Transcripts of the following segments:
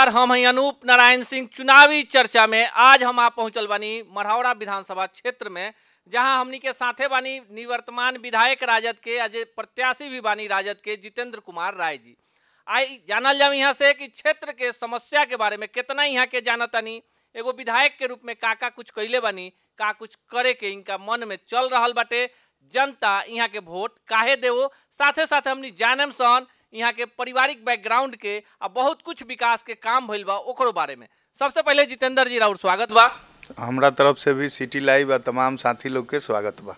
नमस्कार, हम हैं अनूप नारायण सिंह। चुनावी चर्चा में आज हम आप पहुंचल बानी मढ़ौरा विधानसभा क्षेत्र में, जहां हमनी के साथे बानी निवर्तमान विधायक राजद के, अजय प्रत्याशी भी बानी राजद के जितेंद्र कुमार राय जी। आई जानल जाओ यहाँ से कि क्षेत्र के समस्या के बारे में कितना यहाँ के जानतानी, एगो विधायक के रूप में का कुछ कैले बानी, का कुछ करे के इनका मन में चल रहा बाटे, जनता यहाँ के वोट काहे देवो। साथे साथे हमनी जानम सन यहाँ के पारिवारिक बैकग्राउंड के आ बहुत कुछ विकास के काम भइल बा ओकरो बारे में। सबसे पहले जितेंद्र जी राउर स्वागत बा। हमरा तरफ से भी सिटी लाइव आ तमाम साथी लोग के स्वागत बा।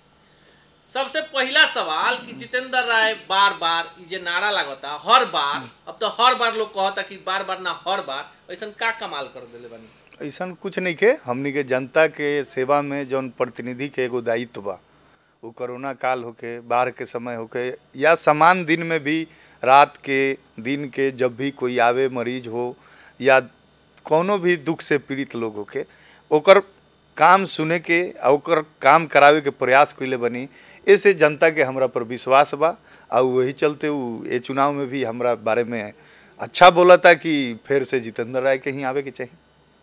सबसे पहला सवाल कि जितेंद्र राय बार बार ये नारा लागता हर बार, अब तो हर बार लोग कहता कि बार बार ना हर बार, ऐसा का कमाल कर देले बानी? ऐसा कुछ नहीं के, हमनी के जनता के सेवा में जौन प्रतिनिधि के एगो दायित्व बा, वो कोरोना काल होके, बाढ़ के समय होके, या समान दिन में भी, रात के दिन के, जब भी कोई आवे मरीज हो या कोनो भी दुख से पीड़ित लोग होके, ओकर काम सुने के आ ओकर काम करावे के प्रयास कइले बनी। ऐसे जनता के हमरा पर विश्वास बा और वही चलते वो ये चुनाव में भी हमरा बारे में अच्छा बोला था कि फिर से जितेंद्र राय के ही आवे के चाहिए।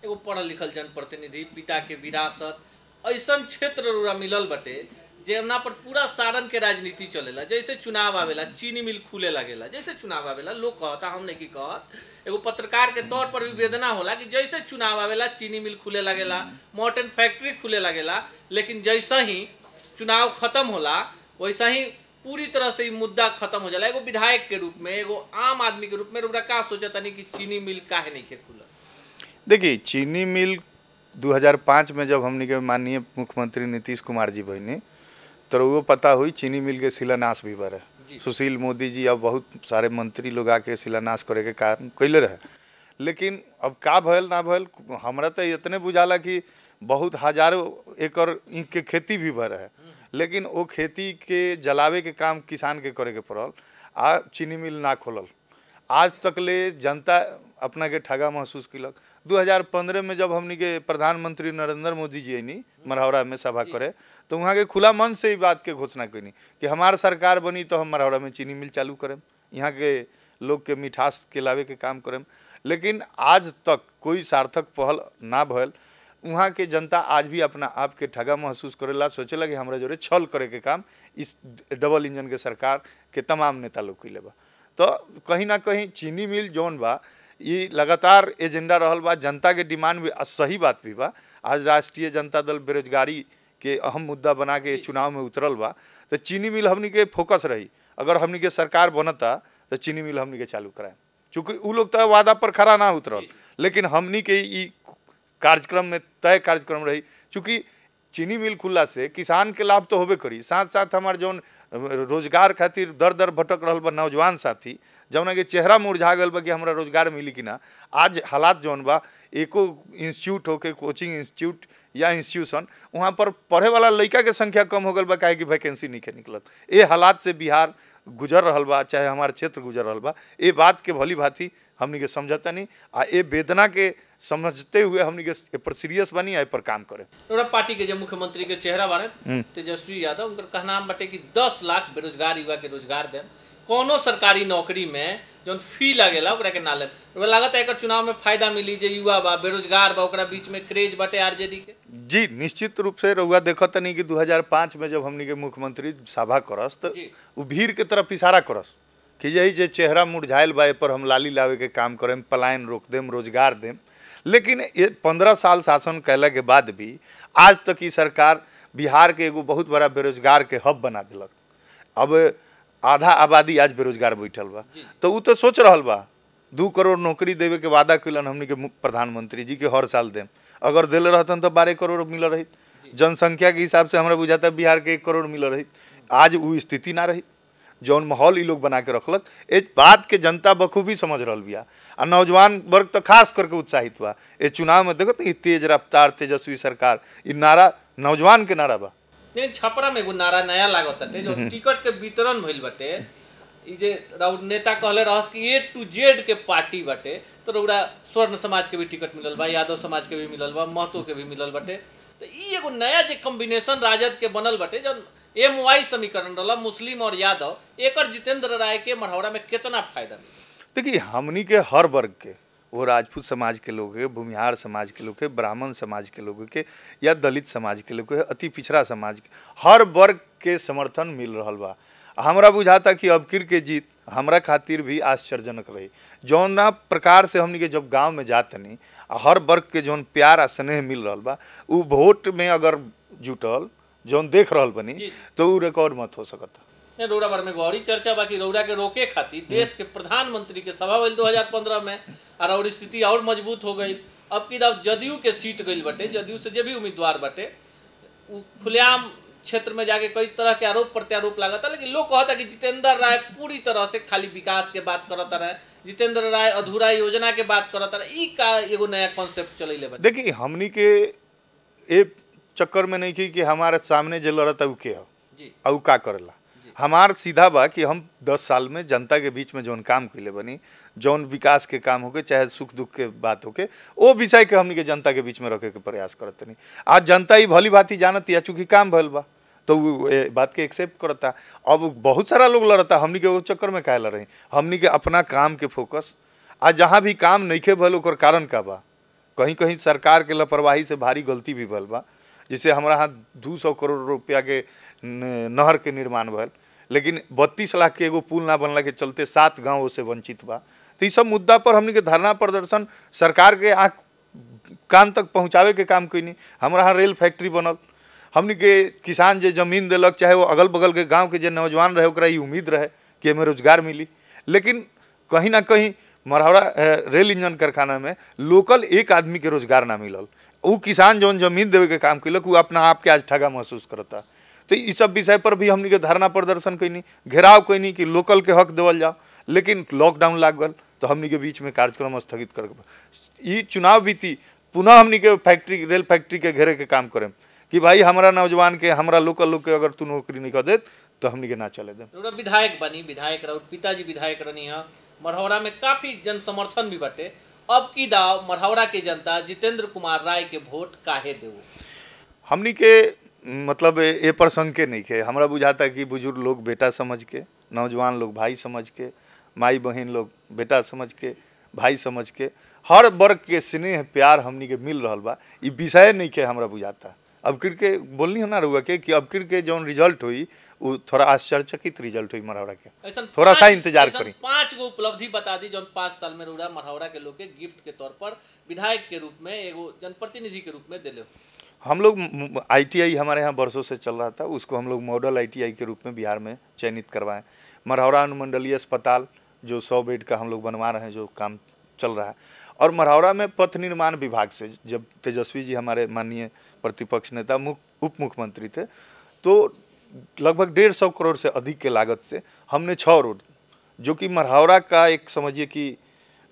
एगो पढ़ल लिखल जनप्रतिनिधि, पिता के विरासत, ऐसा क्षेत्र मिलल बटे जेना पर पूरा सारण के राजनीति चलेला। जैसे चुनाव आवेला चीनी मिल खुले लगेला, जैसे चुनाव आवेला लोग कहता, हम नहीं की कहत, एगो पत्रकार के तौर पर भी वेदना होला कि जैसे चुनाव आवेला चीनी मिल खुले लगेला, मोटन फैक्ट्री खुले लगेला, लेकिन जैसा ही चुनाव खत्म होला वैसा ही पूरी तरह से मुद्दा खत्म हो जाला। एगो विधायक के रूप में, एगो आम आदमी के रूप में रुबरा का सोचतानी कि चीनी मिल काहे नहीं के खुला? देखिए, चीनी मिल 2005 में जब हमनी के माननीय मुख्यमंत्री नीतीश कुमार जी बने तो वो पता हुई चीनी मिल के शिलान्यास भी बड़े, सुशील मोदी जी और बहुत सारे मंत्री लोग आके शिलान्यास करे के काम कैले रहे। लेकिन अब का भयल ना भयल, हमरा तो इतने बुझाला कि बहुत हजारों एकड़ ईख के खेती भी भर है, लेकिन वो खेती के जलावे के काम किसान के करे के पड़ल आ चीनी मिल ना खोलल। आज तक ले जनता अपना के ठगा महसूस किलक। 2015 में जब हमनी के प्रधानमंत्री नरेंद्र मोदी जी आईनी मढ़ौरा में सभा करे तो वहाँ के खुला मन से ही बात के घोषणा कईनी कि हमार सरकार बनी तो हम मढ़ौरा में चीनी मिल चालू करें, यहाँ के लोग के मिठास के लावे के काम करें। लेकिन आज तक कोई सार्थक पहल ना भयल। वहाँ के जनता आज भी अपना आप के ठगा महसूस करेला, सोचेला कि हमरा जोरे छल करे के काम इस डबल इंजन के सरकार के तमाम नेता लोग कइले बा। तो कहीं ना कहीं चीनी मिल जौन बा ये लगातार एजेंडा रहल बा, जनता के डिमांड भी सही बात भी बा। आज राष्ट्रीय जनता दल बेरोजगारी के अहम मुद्दा बना के चुनाव में उतरल बा, तो चीनी मिल हमनी के फोकस रही। अगर हमनी के सरकार बनता तो चीनी मिल हमनी के चालू कराए, चूँकि उ लोग तो वादा पर खरा ना उतरल, लेकिन हमनी के ई कार्यक्रम में तय कार्यक्रम रही। चूँकि चीनी मिल खुला से किसान के लाभ तो होबे करी, साथ साथ हमार जौन रोजगार खातिर दर दर भटक रहा बा नौजवान साथी, जौना के चेहरा मुरझा गल बा कि हमरा रोजगार मिली कि ना। आज हालात जौन बा, एको इंस्टीट्यूट होके, कोचिंग इंस्टीट्यूट या इंस्टीट्यूशन, वहाँ पर पढ़े वाला लड़का के संख्या कम हो गल बा, काहे कि वैकेंसी नहीं के निकलत। ये हालात से बिहार गुजर रहा बा, चाहे हमार क्षेत्र गुजर रहा बा। ये बात के भली भांति हमनी के समझता नहीं आ ये वेदना के समझते हुए हमनी के पर सीरियस बनी आ पर काम करे। तोरा पार्टी के जो मुख्यमंत्री के चेहरा बारे तेजस्वी यादव, उनकर कहना बाटे कि 10 लाख बेरोजगार युवा के रोजगार दें, कोनो सरकारी नौकरी में जो फी लगेला ओकरा के ना ले। लागत है चुनाव में फायदा मिली, जो युवा बा बेरोजगार बा ओकरा बीच में क्रेज बाटे आरजेडी के। जी निश्चित रूप से रउआ देखत नहीं कि 2005 में जब हमनी के मुख्यमंत्री सभा करस तो वो भीड़ के तरफ इशारा करस कि यही जे चेहरा मुरझाइल बा पर हम लाली लावे के काम करें, पलायन रोक देम, रोजगार देम। लेकिन ये 15 साल शासन कैला के बाद भी आज तक की सरकार बिहार के एगो बहुत बड़ा बेरोजगार के हब बना दिलक। अब आधा आबादी आज बेरोजगार बैठल बा, तो वो तो सोच रहा बा 2 करोड़ नौकरी देवे के वादा कैलन हमनी के प्रधानमंत्री जी के हर साल देम। अगर दिल रहतन तो 12 करोड़ मिल रही। जनसंख्या के हिसाब से हमरा बुझाता बिहार के 1 करोड़ मिल रही। आज वो स्थिति ना रही, जौन माहौल ये लोग बना के रखलक। इस बात के जनता बखूबी समझ रहा बिया और नौजवान वर्ग तो खास करके उत्साहित हुआ। ये चुनाव में देखो तेज रफ्तार तेजस्वी सरकार, ये नारा नौजवान के नारा बा। नहीं, छपरा में एगो नारा नया लागत है जो टिकट के वितरण भइल बाटे, ई जे राउर नेता कहले रहस कि A to Z के पार्टी बाटे, तो रउरा स्वर्ण समाज के भी टिकट मिलल बा, यादव समाज के भी मिलल बा, महतो के भी मिलल बाटे। तो ई एगो नया जे कॉम्बिनेशन राजद के बनल बाटे, जो MY समीकरण रहा मुस्लिम और यादव, एकर जितेंद्र राय के मढ़ौरा में कितना फायदा मिली? देखिए, हमनी के हर वर्ग के वो राजपूत समाज के लोग है, भूमिहार समाज के लोग है, ब्राह्मण समाज के लोग के, या दलित समाज के लोग है, अति पिछड़ा समाज के, हर वर्ग के समर्थन मिल रहा बा। हमरा बुझाता कि अब किर के जीत हमरा खातिर भी आश्चर्यजनक रही। जौना प्रकार से हमनी के जब गांव में जातनी हर वर्ग के जौन प्यार आ स्नेह मिल रहा बा, उ वोट में अगर जुटल जौन देख रहल बनी तो उ रिकॉर्ड मत हो सकता। रौरा बार में गौरी चर्चा बाकी रौरा के रोके खातिर देश के प्रधानमंत्री के सभा भइल 2015 में और स्थिति और मजबूत हो गई। अब की जदयू के सीट गई बटे, जदयू से जो भी उम्मीदवार बटे खुलेआम क्षेत्र में जाके कई तरह के आरोप प्रत्यारोप लागता, लेकिन लोग कहता कि जितेंद्र राय पूरी तरह से खाली विकास के बात करता रहे, जितेंद्र राय अधूरा योजना के बात करता रहे। ई का एगो नया कॉन्सेप्ट चलैले बा। देखिए हमनी के ए चक्कर में नहीं की कि हमारे सामने जो लड़ता उ के हो जी और का करेला। हमार सीधा बा कि हम 10 साल में जनता के बीच में जौन काम कैले बनी, जौन विकास के काम होके चाहे सुख दुख के बात होके, वो विषय के हमनी के जनता के बीच में रखे के प्रयास करते नहीं। आज जनता ही भली भांति जानत या चूंकि काम भल बा तो वो बात के एक्सेप्ट करता। अब बहुत सारा लोग लड़ता, हमनी के वो चक्कर में काहे लड़ रही। हमनी के अपना काम के फोकस, आज जहाँ भी काम नइखे भल ओकर कारण का बा, कहीं कहीं सरकार के लापरवाही से भारी गलती भी भल बा। जैसे हमारा यहाँ 200 करोड़ रुपया के नहर के निर्माण भल, लेकिन 32 लाख के एगो पुल ना बनला के चलते 7 गाँव से वंचित बा। तो इस सब मुद्दा पर हमनी के धरना प्रदर्शन सरकार के आँख कान तक पहुँचावे के काम कैनी। हमारा यहाँ रेल फैक्ट्री बनल, हमनी के किसान जे जमीन दिलक, चाहे वो अगल बगल के गांव के जे नौजवान रहे ओकरा ई उम्मीद रहे कि हमें रोजगार मिली, लेकिन कहीं ना कहीं मरहौरा रेल इंजन कारखाना में लोकल एक आदमी के रोजगार ना मिलल। वो किसान जौन जमीन देवे के काम कैलक वो अपना आप के आज ठगा महसूस करता। तो इस सब विषय पर भी हमनी के धरना प्रदर्शन कैनी, घेराव कैनी कि लोकल के हक देवल जाओ, लेकिन लॉकडाउन लाग गल तो हमनी के बीच में कार्यक्रम स्थगित कर। ई चुनाव बीती पुनः हमनी के फैक्ट्री रेल फैक्ट्री के घेरे के काम करें कि भाई हमारा नौजवान के, हमारा लोकल लोग के अगर तू नौकरी नहीं कर दे तो हमनी के ना चले दे। विधायक बनी, विधायक रहो, पिताजी विधायक रहनी है, मरहौरा में काफी जन समर्थन भी बटे। अब की दाव मरहौरा के जनता जितेंद्र कुमार राय के वोट काहे देवो? हमनी के मतलब ए प्रसंग के नहीं के, हमरा बुझाता कि बुजुर्ग लोग बेटा समझ के, नौजवान लोग भाई समझ के, माई बहन लोग बेटा समझ के, भाई समझ के, हर वर्ग के स्नेह प्यार हमनी के मिल रहा बा। ई विषय नहीं के हमरा बुझाता। अब किर के बोलनी है ना रुआ के कि अब किर के जौन रिजल्ट हुई वो थोड़ा आश्चर्यचकित रिजल्ट हुई मरहौरा के, थोड़ा सा इंतजार करी। 5 गो उपलब्धि बता दी जौन 5 साल में रुआ मरहौरा के लोग के गिफ्ट के तौर पर विधायक के रूप में, एगो जनप्रतिनिधि के रूप में दिले। हम लोग ITI हमारे यहाँ वर्षों से चल रहा था, उसको हम लोग मॉडल ITI के रूप में बिहार में चयनित करवाएं। मरहौरा अनुमंडलीय अस्पताल जो 100 बेड का हम लोग बनवा रहे हैं, जो काम चल रहा है। और मरहौरा में पथ निर्माण विभाग से जब तेजस्वी जी हमारे माननीय प्रतिपक्ष नेता उप मुख्यमंत्री थे, तो लगभग 150 करोड़ से अधिक के लागत से हमने 6 रोड, जो कि मरहौरा का एक समझिए कि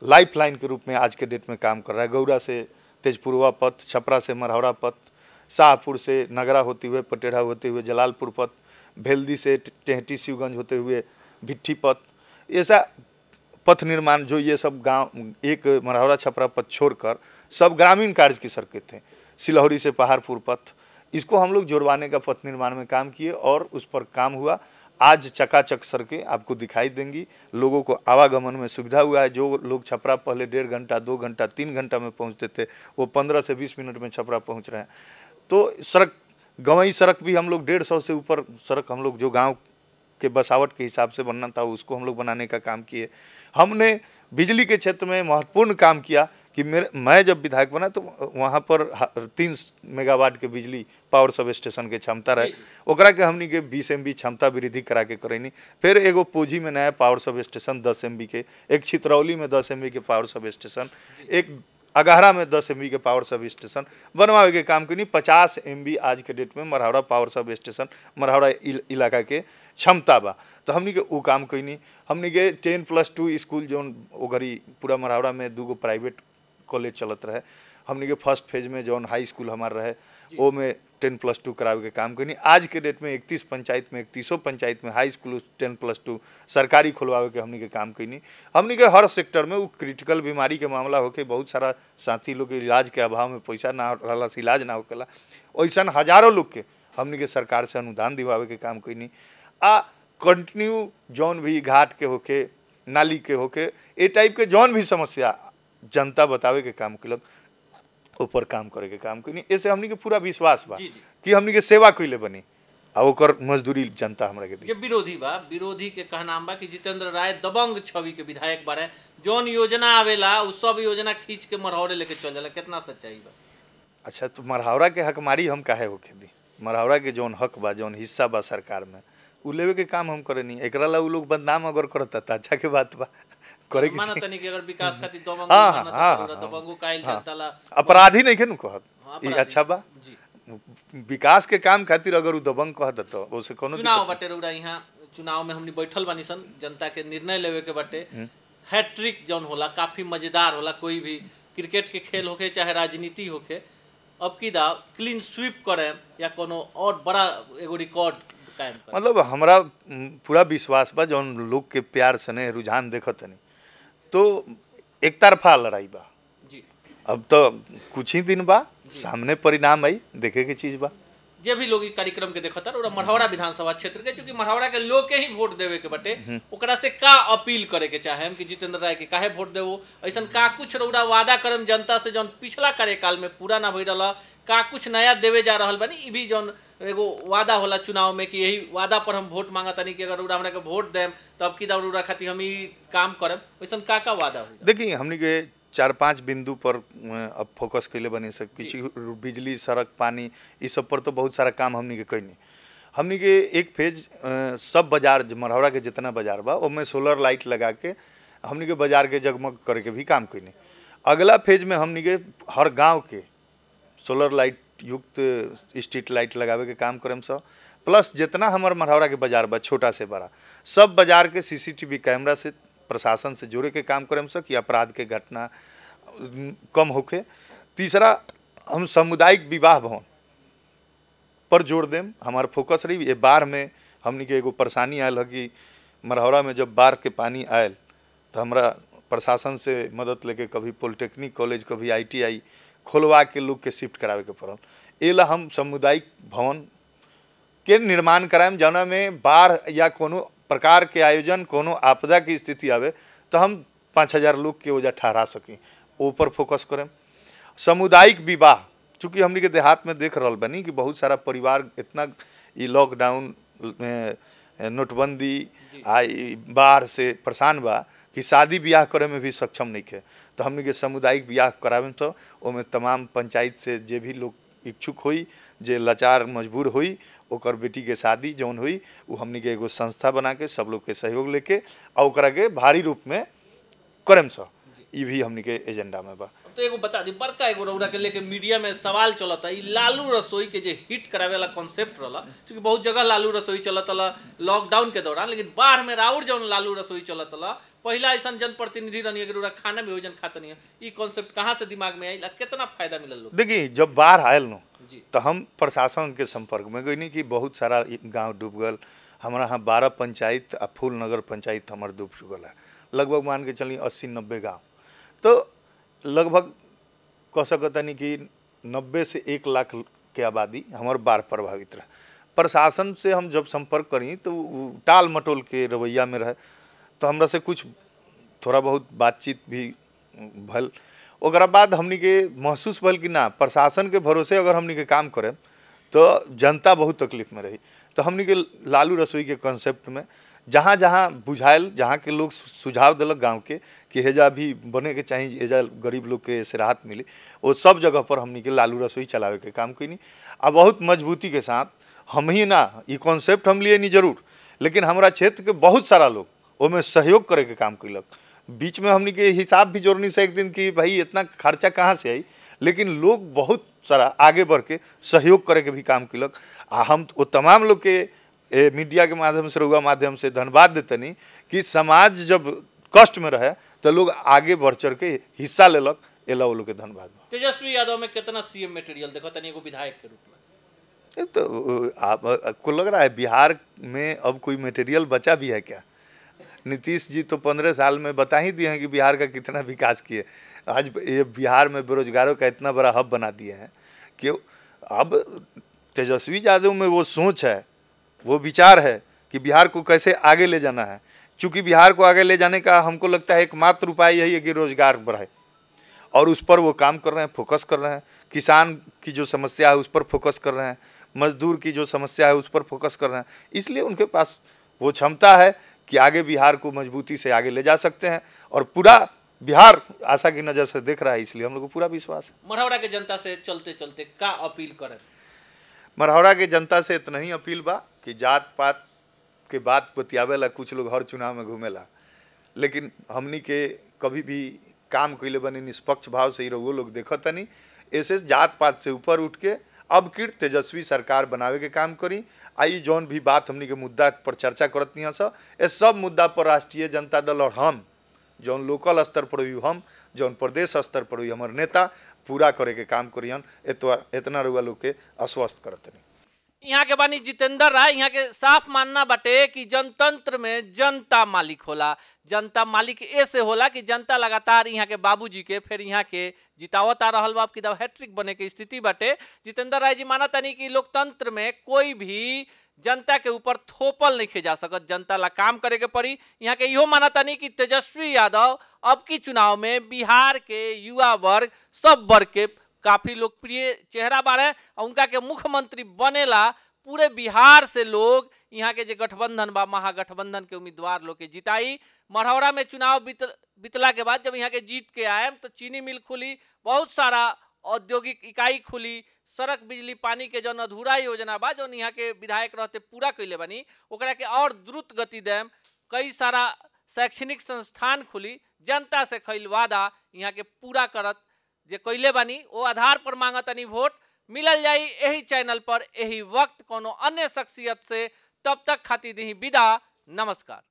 लाइफ लाइन के रूप में आज के डेट में काम कर रहा है। गौरा से तेजपुरवा पथ, छपरा से मरहौरा पथ, शाहपुर से नगरा होते हुए पटेढ़ा होते हुए जलालपुर पथ, भेल्दी से टेहटी शिवगंज होते हुए भिट्ठी पथ, ऐसा पथ निर्माण जो ये सब गांव एक मरहौरा छपरा पथ छोड़कर सब ग्रामीण कार्य की सड़कें थे। सिलौरी से पहाड़पुर पथ, इसको हम लोग जोड़वाने का पथ निर्माण में काम किए और उस पर काम हुआ। आज चकाचक सड़कें आपको दिखाई देंगी, लोगों को आवागमन में सुविधा हुआ है। जो लोग छपरा पहले 1.5 घंटा 2 घंटा 3 घंटा में पहुंचते थे, वो 15 से 20 मिनट में छपरा पहुंच रहे हैं। तो सड़क गंवई सड़क भी हम लोग 150 से ऊपर सड़क हम लोग जो गांव के बसावट के हिसाब से बनना था उसको हम लोग बनाने का काम किए। हमने बिजली के क्षेत्र में महत्वपूर्ण काम किया कि मैं जब विधायक बना तो वहाँ पर 3 मेगावाट के बिजली पावर सब स्टेशन के क्षमता रहे, ओकरा के हमनी के 20 MB क्षमता वृद्धि करा के करैनी। फिर एगो पोजी में नया पावर सब स्टेशन 10 MB के, एक छितरौली में 10 MB के पावर सब स्टेशन, एक अगहरा में 10 MB के पावर सब स्टेशन बनवावे के काम करी। 50 MB आज के डेट में Marhaura power sub station Marhaura इलाका के क्षमता बा। तो हमनी के वो काम कैनी। हमनी के 10+2 स्कूल जो वो घड़ी पूरा मरहौरा में 2 गो प्राइवेट कॉलेज चलत रहे। हमनी के फर्स्ट फेज में जौन हाई स्कूल हमार रहे वो में 10+2 करावे के काम करनी। आज के डेट में 31 पंचायत में 31 पंचायत में हाई स्कूल 10+2 सरकारी खुलवावे के हमनी के काम करनी। हमनी के हर सेक्टर में वो क्रिटिकल बीमारी के मामला होके बहुत सारा साथी लोग के इलाज के अभाव में पैसा ना रहला से इलाज ना होकेला, वैसन हजारों लोग के हमनी के सरकार से अनुदान दिवावे के काम करनी। आ कंटिन्यू जौन भी घाट के होके नाली के होके ए टाइप के जौन भी समस्या जनता बतावे के काम किलक, ऊपर काम करे के काम कनी। ऐसे हमनी के पूरा विश्वास बा कि हमनी के सेवा कइले बनी आ ओकर मजदूरी जनता हमरा के दी। जब विरोधी बा, विरोधी के कहनाम बा कि जितेंद्र राय दबंग छवि के विधायक बारे, जौन योजना आवेला उ सब योजना खींच के मरहौरे लेके चल जाला, कितना सच्चाई बा? अच्छा, तो मरहौरा के हकमारी हम काहे होके दी? मरहौरा के जौन हक बा, जौन हिस्सा बा सरकार में, उ लेवे के काम हम करे नहीं। एकरा ला उ लोग बदनाम अगर करता त अच्छा के बात बा, करे के माना तनी कि अगर विकास खातिर दबंग दबंगो काइल जनता ला अपराधी नहीं के नु कहत, ई अच्छा बा जी। विकास के काम खातिर अगर उ दबंग कहत तो ओसे कोनो चुनाव बाटे रउरा यहाँ, चुनाव में हमनी बैठल बानी सन, जनता के निर्णय लेवे के बाटे। हैट्रिक जौन होला काफी मजेदार होला, कोई भी क्रिकेट के खेल होके चाहे राजनीति होके, अब की दा क्लीन स्वीप करे या कोनो और बड़ा एगो रिकॉर्ड कायम करे। मतलब हमरा पूरा विश्वास बा, जौन लोग के प्यार स्नेह रुझान देखत नहीं तो एक तरफा लड़ाई बा जी। अब तो कुछ ही दिन बा, सामने परिणाम आई, देखे के चीज बा। जे भी लोग ई कार्यक्रम के देखता और मरहौरा विधानसभा क्षेत्र के, चूंकि मरहौरा के लोग के ही वोट देवे के बटे, ओकरा से का अपील करे के चाहे हम कि जितेंद्र राय के काहे वोट देवो? ऐसा का कुछ रउरा वादा करम जनता से जौन पिछला कार्यकाल में पूरा ना भई रहा, का कुछ नया देवे जा रहल बानी? ई भी जौन एगो वादा होला चुनाव में कि यही वादा पर हम वोट मांगा तनी कि अगर रउरा हमरा के वोट देम तब की रउरा खातिर हम ई काम करम, ऐसा का वादा हो? देखिए, हमनी के 4-5 बिंदु पर अब फोकस कैले बनी सब कुछ, बिजली, सड़क, पानी, इस सब पर तो बहुत सारा काम हमनी के कैनी। हमनी के एक फेज सब बाजार, मरहौरा के जितना बाजार बा उसमें सोलर लाइट लगा के हमनी के बाजार के जगमग करे के भी काम कैनी। अगला फेज में हमनी के हर गांव के सोलर लाइट युक्त स्ट्रीट लाइट लगावे के काम करम सब, प्लस जितना हमार मरहौरा के बाजार बा छोटा से बड़ा, सब बाजार के CCTV कैमरा से प्रशासन से जोड़े के काम करें सब कि अपराध के घटना कम होके। तीसरा, हम सामुदायिक विवाह भवन पर जोड़ देम, हमार फोकस रही। ये बाढ़ में हमनी के एगो परेशानी आयल है कि मरहौरा में जब बाढ़ के पानी आयल तो हमरा प्रशासन से मदद लेके कभी पॉलिटेक्निक कॉलेज, कभी ITI खोलवा के लोग के शिफ्ट करावे के पड़ल। एला हम सामुदायिक भवन के निर्माण कराएम, जौना में बाढ़ या कोनो प्रकार के आयोजन, कोनो आपदा की स्थिति आवे तो हम 5000 लोग के ओजा ठहरा सकें, ऊपर फोकस करें। सामुदायिक विवाह, चूँकि हमनी के देहात में देख रहल बनी कि बहुत सारा परिवार इतना ये लॉकडाउन, नोटबंदी आ बाढ़ से परेशान बा कि शादी ब्याह करे में भी सक्षम नहीं है। तो हमनी के सामुदायिक ब्याह करावे तो ओमें तमाम पंचायत से जे भी लोग इच्छुक होई, जे लाचार मजबूर होई, ओकर बेटी के शादी जौन हुई वो हमनी के एगो संस्था बना के सब लोग के सहयोग लेके आ ओकरा के भारी रूप में करम सब, ई भी हमनी के एजेंडा में बा। तो एगो बता दी, बड़का एगो रउरा के लेके मीडिया में सवाल चलता, ई लालू रसोई के जे हिट करावे वाला कॉन्सेप्ट रहला, क्योंकि बहुत जगह लालू रसोई चलत रहा लॉकडाउन के दौरान, लेकिन बाढ़ में राउर जौन लालू रसोई चलत रहा, पहला ऐसा जनप्रतिनिधि रही कि खाना भी भोजन खाता नहीं है, ई कॉन्सेप्ट कहाँ से दिमाग में आई, कितना फायदा मिलल लोग? देखिए, जब बाढ़ आयल नो तो हम प्रशासन के संपर्क में गई कि बहुत सारा गांव डूब गल। हमारा यहाँ 12 पंचायत आ फूल नगर पंचायत हमारे डूब चुकल है, लगभग मान के चलिए 80-90 गाँव। तो लगभग कह सकता नहीं कि 90 से 1 लाख के आबादी हमारे बाढ़ प्रभावित रहे। प्रशासन से हम जब संपर्क करी तो टाल मटोल के रवैया में रहे, तो हमरा से कुछ थोड़ा बहुत बातचीत भी भल। ओकरा बाद हमनी के महसूस भल कि ना, प्रशासन के भरोसे अगर हमनी के काम करें तो जनता बहुत तकलीफ में रही। तो हमनी के लालू रसोई के कॉन्सेप्ट में जहाँ जहाँ बुझायल, जहाँ के लोग सुझाव दिलक गांव के कि हेजा भी बने के चाहिए, हेजा गरीब लोग के से राहत मिली, वो सब जगह पर हमनी के लालू रसोई चलावे के काम कैनी। आ बहुत मजबूती के साथ हम ही ना, ये कॉन्सेप्ट हम लिए नहीं जरूर, लेकिन हमारा क्षेत्र के बहुत सारा लोग उसमें सहयोग करे के काम कैलक। बीच में हमनी के हिसाब भी जोड़नी से एक दिन कि भाई इतना खर्चा कहाँ से आई, लेकिन लोग बहुत सारा आगे बढ़ के सहयोग करे के भी काम कैलक। आ हम वो तमाम लोग के मीडिया के माध्यम से, रउआ माध्यम से धन्यवाद देतनी कि समाज जब कष्ट में रहे तो लोग आगे बढ़ चढ़ के हिस्सा लेलक, एला वो लोग के धन्यवाद। तेजस्वी यादव में कितना CM मटेरियल देखो तनी एगो विधायक के रूप में? तो आपको लग रहा है बिहार में अब कोई मटेरियल बचा भी है क्या? नीतीश जी तो 15 साल में बता ही दिए हैं कि बिहार का कितना विकास किए। आज ये बिहार में बेरोजगारों का इतना बड़ा हब बना दिए हैं कि अब तेजस्वी यादव में वो सोच है, वो विचार है कि बिहार को कैसे आगे ले जाना है। चूँकि बिहार को आगे ले जाने का हमको लगता है एकमात्र उपाय यही है कि रोजगार बढ़ाए। और उस पर वो काम कर रहे हैं, फोकस कर रहे हैं। किसान की जो समस्या है उस पर फोकस कर रहे हैं, मजदूर की जो समस्या है उस पर फोकस कर रहे हैं। इसलिए उनके पास वो क्षमता है कि आगे बिहार को मजबूती से आगे ले जा सकते हैं, और पूरा बिहार आशा की नज़र से देख रहा है, इसलिए हम लोग को पूरा विश्वास है। मढ़ौरा के जनता से चलते चलते का अपील करें? मढ़ौरा के जनता से इतना ही अपील बा कि जात पात के बात बतियावेला कुछ लोग हर चुनाव में घूमेला, लेकिन हमनी के कभी भी काम कैले बनी निष्पक्ष भाव से ही रहो लोग देखत नहीं। ऐसे जात पात से ऊपर उठ के अब की तेजस्वी सरकार बनावे के काम करी। आई जौन भी बात हमनी के मुद्दा पर चर्चा करत नहीं है, ये सब मुद्दा पर राष्ट्रीय जनता दल और हम जौन लोकल स्तर पर हुई, हम जौन प्रदेश स्तर पर हुई, हमारे नेता पूरा करे के काम करियन। इतना रुआ लोग के आश्वस्त करते नहीं। यहाँ के बानी जितेंद्र राय, यहाँ के साफ मानना बाटे कि जनतंत्र में जनता मालिक होला। जनता मालिक ऐसे होला कि जनता लगातार यहाँ के बाबूजी के फिर यहाँ के जितावत आ रहल बा, कि हैट्रिक बने के स्थिति बाटे। जितेंद्र राय जी माना तनी कि लोकतंत्र में कोई भी जनता के ऊपर थोपल नहीं खे जा सकत, जनता ला काम करे के पड़ी। यहाँ के इहो माना तनी कि तेजस्वी यादव अब की चुनाव में बिहार के युवा वर्ग सब वर्ग के काफी लोकप्रिय चेहरा बारे, और उनका के मुख्यमंत्री बनेला पूरे बिहार से लोग यहाँ के जो गठबंधन बा महागठबंधन के उम्मीदवार लोग के जिताई। मढ़ौरा में चुनाव बीतला के बाद जब यहाँ के जीत के आए तो चीनी मिल खुली, बहुत सारा औद्योगिक इकाई खुली, सड़क बिजली पानी के जौन अधूरा योजना बा जौन यहाँ के विधायक रहते पूरा कैले बनी ओकरा के और द्रुत गति देम। कई सारा शैक्षणिक संस्थान खुली, जनता से खैल वादा यहाँ के पूरा करत जे कैले बानी वो आधार पर मांगतनी वोट मिलल जाई यही चैनल पर यही वक्त कोनो अन्य शख्सियत से। तब तक खातिर दी विदा, नमस्कार।